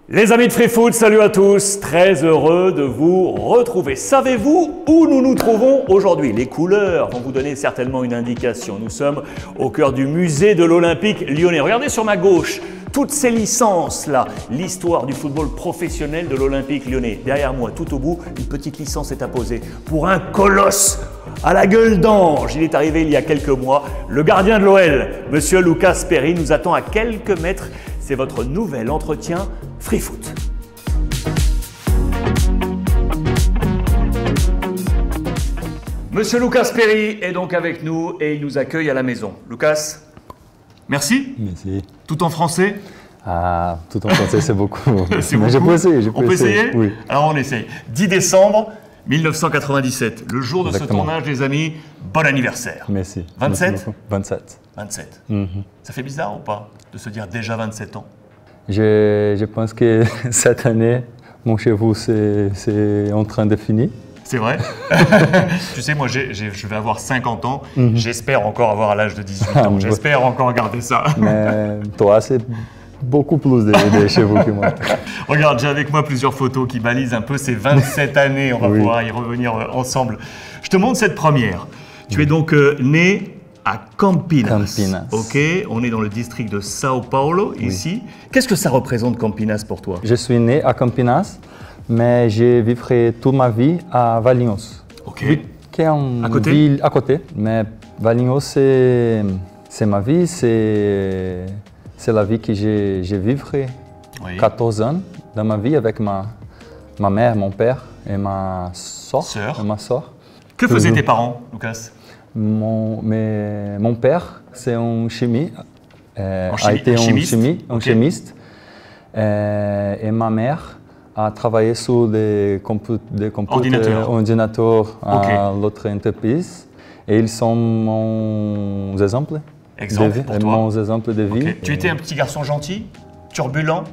Les amis de Free Foot, salut à tous, très heureux de vous retrouver. Savez-vous où nous nous trouvons aujourd'hui? Les couleurs vont vous donner certainement une indication. Nous sommes au cœur du musée de l'Olympique lyonnais. Regardez sur ma gauche, toutes ces licences-là, l'histoire du football professionnel de l'Olympique lyonnais. Derrière moi, tout au bout, une petite licence est apposée pour un colosse à la gueule d'ange. Il est arrivé il y a quelques mois. Le gardien de l'OL, Monsieur Lucas Perry, nous attend à quelques mètres. C'est votre nouvel entretien Free Foot. Monsieur Lucas Perry est donc avec nous et il nous accueille à la maison. Lucas, merci. Merci. Tout en français? Ah, tout en français, c'est beaucoup. C'est Mais beaucoup. On peut essayer? Oui. Alors on essaye. 10 décembre 1997, le jour de Exactement. ce tournage, les amis. Bon anniversaire. Merci. 27? Merci beaucoup. 27. 27. Mhm. Ça fait bizarre ou pas de se dire déjà 27 ans? Je pense que cette année, mon cheveu, c'est en train de finir. C'est vrai. Tu sais, moi, je vais avoir 50 ans. Mhm. J'espère encore avoir à l'âge de 18 Ah, ans. ouais. J'espère encore garder ça. Mais toi, c'est beaucoup plus de cheveux que moi. Regarde, j'ai avec moi plusieurs photos qui balisent un peu ces 27 années. On va Oui. pouvoir y revenir ensemble. Je te montre cette première. Tu es donc né à Campinas. Campinas. Ok, on est dans le district de Sao Paulo, ici. Qu'est-ce que ça représente Campinas pour toi? Je suis né à Campinas, mais je vivrai toute ma vie à Valinhos. Ok. Oui, qui est une À côté? ville à côté. Mais Valinhos, c'est ma vie, c'est la vie que je vivrai Oui. 14 ans dans ma vie avec ma mère, mon père et ma soeur. Que faisaient Toujours. tes parents, Lucas? Mon père, c'est un chimie, a été un Ok. chimiste. Et ma mère a travaillé sur des ordinateurs à l'autre entreprise. Et ils sont mon exemple. Exemple pour toi. Mon exemple de vie. Ok. Tu étais un petit garçon gentil, turbulent,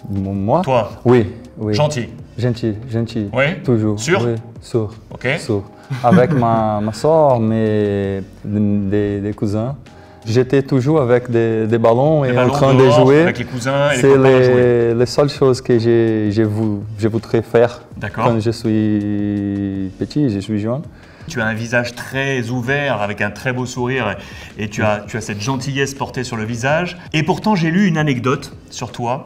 Moi? toi? Oui, oui. Gentil. Gentil. Oui. Toujours. Sûr? Oui, sûr. Ok. Sûr. Avec ma soeur, des cousins. J'étais toujours avec des ballons Les et ballons en train dehors, de jouer. avec les cousins et les C'est copains à jouer. les seules choses que je voudrais faire D'accord. quand je suis petit, je suis jeune. Tu as un visage très ouvert, avec un très beau sourire, et tu as cette gentillesse portée sur le visage. Et pourtant, j'ai lu une anecdote sur toi.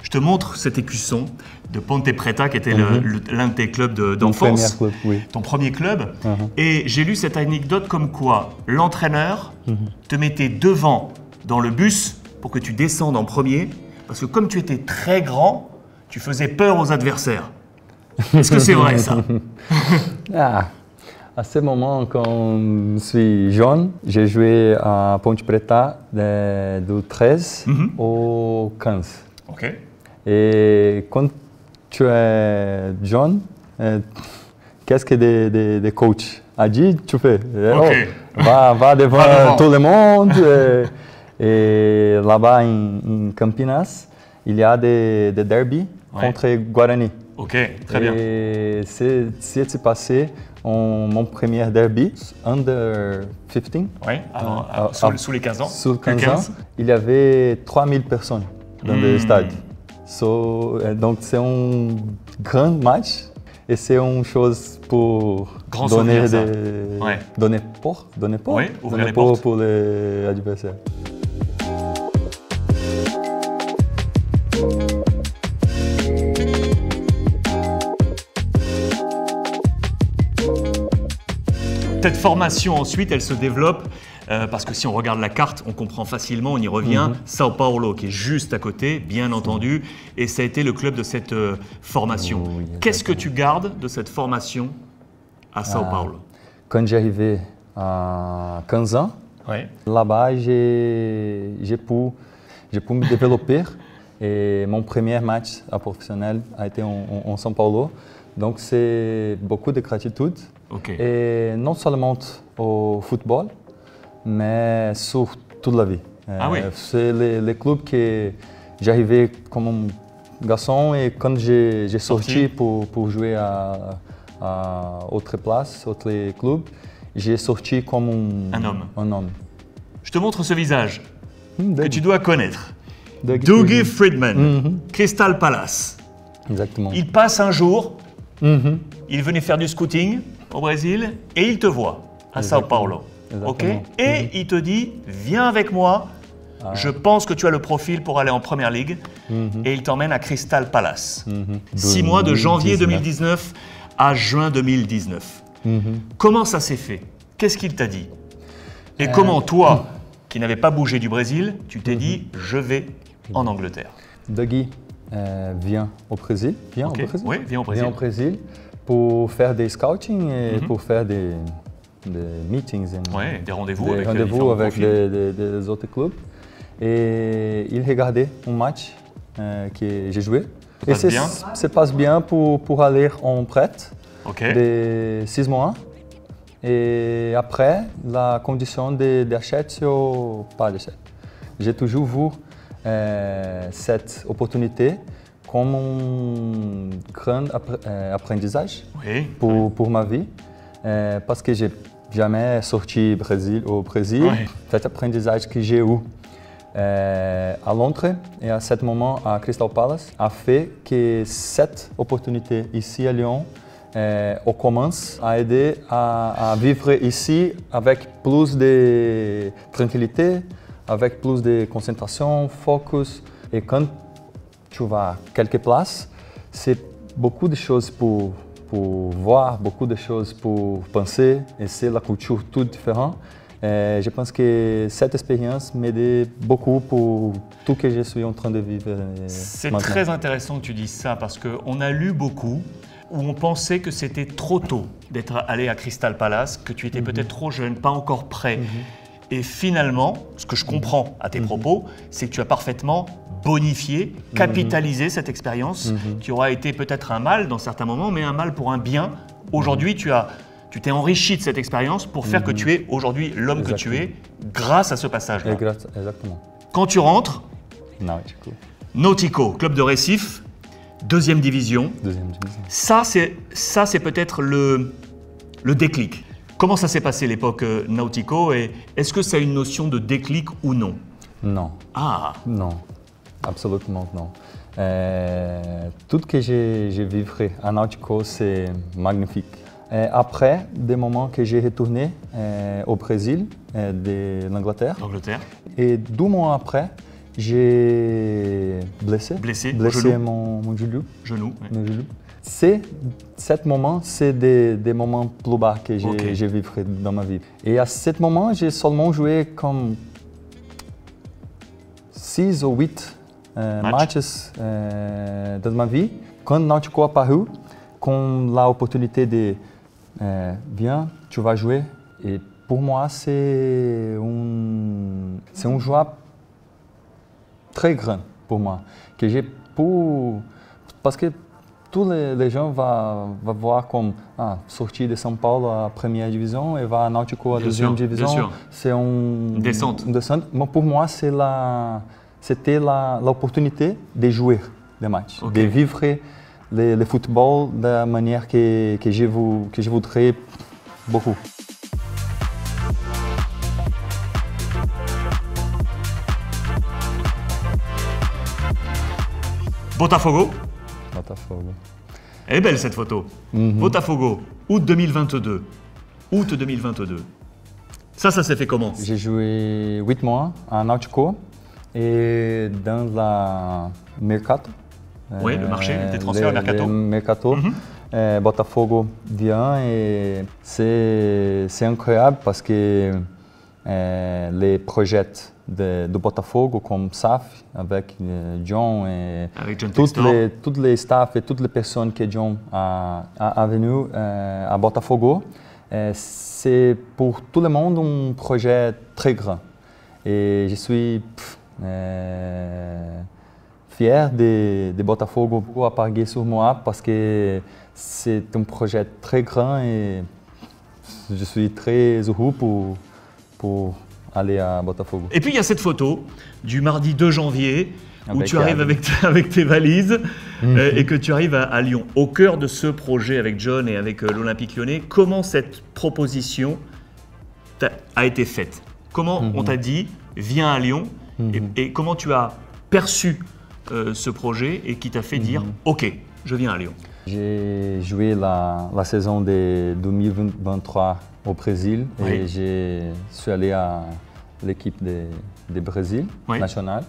Je te montre cet écusson de Ponte Preta, qui était l'un de tes clubs Mon d'enfance. premier club, oui. Ton premier club. Mhm. Et j'ai lu cette anecdote comme quoi l'entraîneur te mettait devant dans le bus pour que tu descendes en premier, parce que comme tu étais très grand, tu faisais peur aux adversaires. Est-ce que c'est vrai ça? Ah, à ce moment, quand je suis jeune, j'ai joué à Ponte Preta du 13 au 15. Ok. Et quand tu es jeune, qu'est-ce que des coachs a dit? Tu fais, Ok. va devant Va devant. tout le monde. Et là-bas, en Campinas, il y a des derbies contre Guarani. Ok, très bien. Et c'est passé mon premier derby, under 15. Oui, sous les 15 ans. Sous Que 15 ans, il y avait 3000 personnes dans le stade. Donc c'est un grand match et c'est une chose pour Grand donner souvenir, ça. Ouais. donner peur, Oui, ouvrir les peur portes. pour les adversaires. Cette formation ensuite, elle se développe parce que si on regarde la carte, on comprend facilement, on y revient. Sao Paulo qui est juste à côté, bien entendu, et ça a été le club de cette formation. Oui, Qu'est-ce que tu gardes de cette formation à Sao Paulo? Quand j'arrivais à 15 ans, Ouais. là-bas, j'ai pu me développer. Et mon premier match à professionnel a été en São Paulo. Donc, c'est beaucoup de gratitude. Ok. Et non seulement au football, mais sur toute la vie. Ah oui. C'est le club que j'arrivais comme un garçon et quand j'ai sorti pour jouer à autre place, autre club, j'ai sorti comme Un homme. Un homme. Je te montre ce visage que tu dois connaître. Dougie Freedman, Crystal Palace. Exactement. Il passe un jour, il venait faire du scouting au Brésil et il te voit à Sao Paulo. Ok. Et il te dit, viens avec moi, je pense que tu as le profil pour aller en Première Ligue. Et il t'emmène à Crystal Palace. 6 mois de janvier 2019 à juin 2019. Comment ça s'est fait? Qu'est-ce qu'il t'a dit? Et comment toi, qui n'avais pas bougé du Brésil, tu t'es dit, je vais en Angleterre? Dougie vient au Brésil. Oui, vient au Brésil. Vient au Brésil pour faire des scouting et pour faire des meetings. Des rendez-vous avec des autres clubs. Et il regardait un match que j'ai joué. Et ça passe bien pour aller en prêt de 6 mois. Et après, la condition d'achat ou pas d'achat. J'ai toujours vu cette opportunité comme un grand apprentissage pour ma vie. Parce que j'ai jamais sorti au Brésil. Cet apprentissage que j'ai eu à Londres et à ce moment à Crystal Palace a fait que cette opportunité ici à Lyon on commence à aider à vivre ici avec plus de tranquillité, avec plus de concentration, focus. Et quand tu vas à quelques places, c'est beaucoup de choses pour voir, beaucoup de choses pour penser, et c'est la culture toute différente. Je pense que cette expérience m'aide beaucoup pour tout ce que je suis en train de vivre. C'est très intéressant que tu dises ça parce qu'on a lu beaucoup où on pensait que c'était trop tôt d'être allé à Crystal Palace, que tu étais peut-être trop jeune, pas encore prêt. Et finalement, ce que je comprends à tes propos, c'est que tu as parfaitement bonifié, capitalisé cette expérience qui aura été peut-être un mal dans certains moments, mais un mal pour un bien. Aujourd'hui, tu t'es enrichi de cette expérience pour faire que tu es aujourd'hui l'homme que tu es grâce à ce passage-là. Exactement. Quand tu rentres, Nautico, club de Recife, deuxième division. Ça, c'est peut-être le déclic. Comment ça s'est passé l'époque Nautico et est-ce que ça a une notion de déclic ou non? Non. Ah. Non, absolument non. Tout ce que j'ai vécu à Nautico, c'est magnifique. Après des moments que j'ai retourné au Brésil, de l'Angleterre, et 2 mois après, j'ai blessé mon genou. Ce moment, c'est des moments plus bas que j'ai vécu dans ma vie. Et à ce moment, j'ai seulement joué comme 6 ou 8 matchs dans ma vie. Quand Nautico apparut, com l'opportunité de viens, tu vas jouer. Et pour moi, c'est un joie très grand pour moi. Que j'ai parce que tous les gens vont voir comme sortir de São Paulo à première division et va à Nautico à deuxième division. C'est une descente. Mais pour moi, c'était l'opportunité de jouer des matchs, de vivre le football de la manière que je voudrais beaucoup. Botafogo. Elle est belle cette photo. Botafogo, août 2022. Août 2022. Ça s'est fait comment? J'ai joué 8 mois à Nautico et dans le mercato. Oui, le marché, des transferts, mercato. Botafogo vient et c'est incroyable parce que les projets do Botafogo, comme SAF, avec John et toutes les staff et toutes les personnes que John a venu à Botafogo, c'est pour tout le monde un projet très grand. Et je suis fier de Botafogo appuyer sur moi parce que c'est un projet très grand et je suis très heureux pour aller à Botafogo. Et puis il y a cette photo du mardi 2 janvier où tu arrives avec tes valises et que tu arrives à Lyon. Au cœur de ce projet avec John et avec l'Olympique Lyonnais, comment cette proposition a été faite? Comment on t'a dit viens à Lyon et comment tu as perçu ce projet et qui t'a fait dire « Ok, je viens à Lyon ». J'ai joué la saison de 2023 au Brésil et je suis allé à l'équipe de Brésil nationale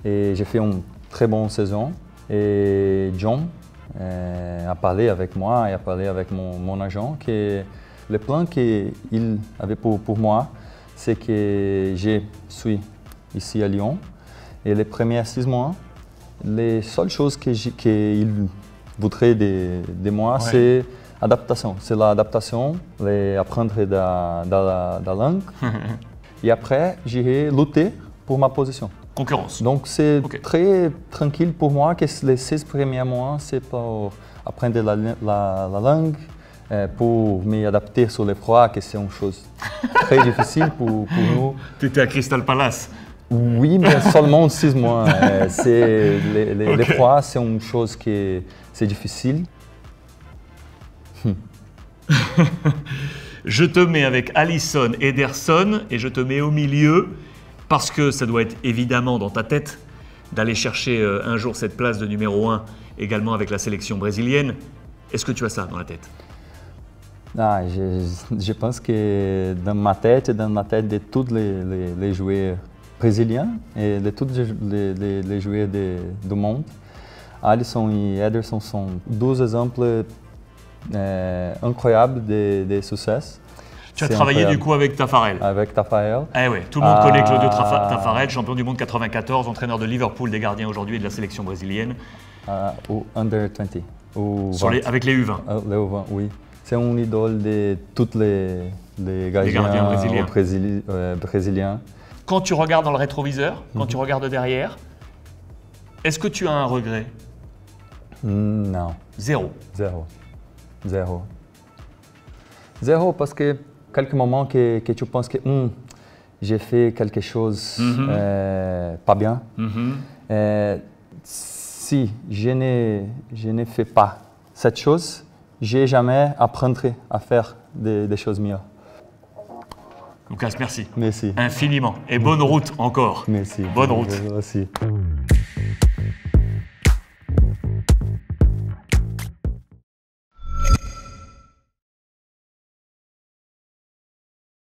et j'ai fait une très bonne saison. Et John a parlé avec moi et a parlé avec mon agent que le plan qu'il avait pour moi, c'est que je suis ici à Lyon et les premiers 6 mois, les seules choses qu'il voudrait de moi, c'est l'adaptation. C'est l'adaptation, apprendre la langue et après, j'irai lutter pour ma position. Concurrence. Donc c'est très tranquille pour moi que les 6 premiers mois, c'est pour apprendre la langue, pour m'adapter sur les froids, que c'est une chose très difficile pour nous. Tu étais à Crystal Palace. Oui, mais seulement 6 mois. Les froids, c'est une chose qui c'est difficile. Je te mets avec Alisson, Ederson et je te mets au milieu parce que ça doit être évidemment dans ta tête d'aller chercher un jour cette place de numéro 1 également avec la sélection brésilienne. Est-ce que tu as ça dans la tête? Je pense que dans ma tête et dans la tête de tous les joueurs brésiliens et de tous les joueurs du monde, Alisson et Ederson sont 2 exemples incroyables de succès. Tu as travaillé du coup avec Taffarel. Avec Taffarel. Eh oui, tout le monde connaît Claudio Taffarel, champion du monde 94, entraîneur de Liverpool des gardiens aujourd'hui et de la sélection brésilienne. Ou Under 20. Avec les U20. Les U20, oui. C'est une idole de tous les gardiens brésiliens. Quand tu regardes dans le rétroviseur, quand tu regardes derrière, est-ce que tu as un regret? Non. Zéro. Zéro parce que quelques moments que tu penses que j'ai fait quelque chose pas bien. Si je ne fais pas cette chose, je n'ai jamais apprendrai à faire des choses mieux. Lucas, merci. Merci. Infiniment. Et bonne route encore. Merci. Bonne route. Merci.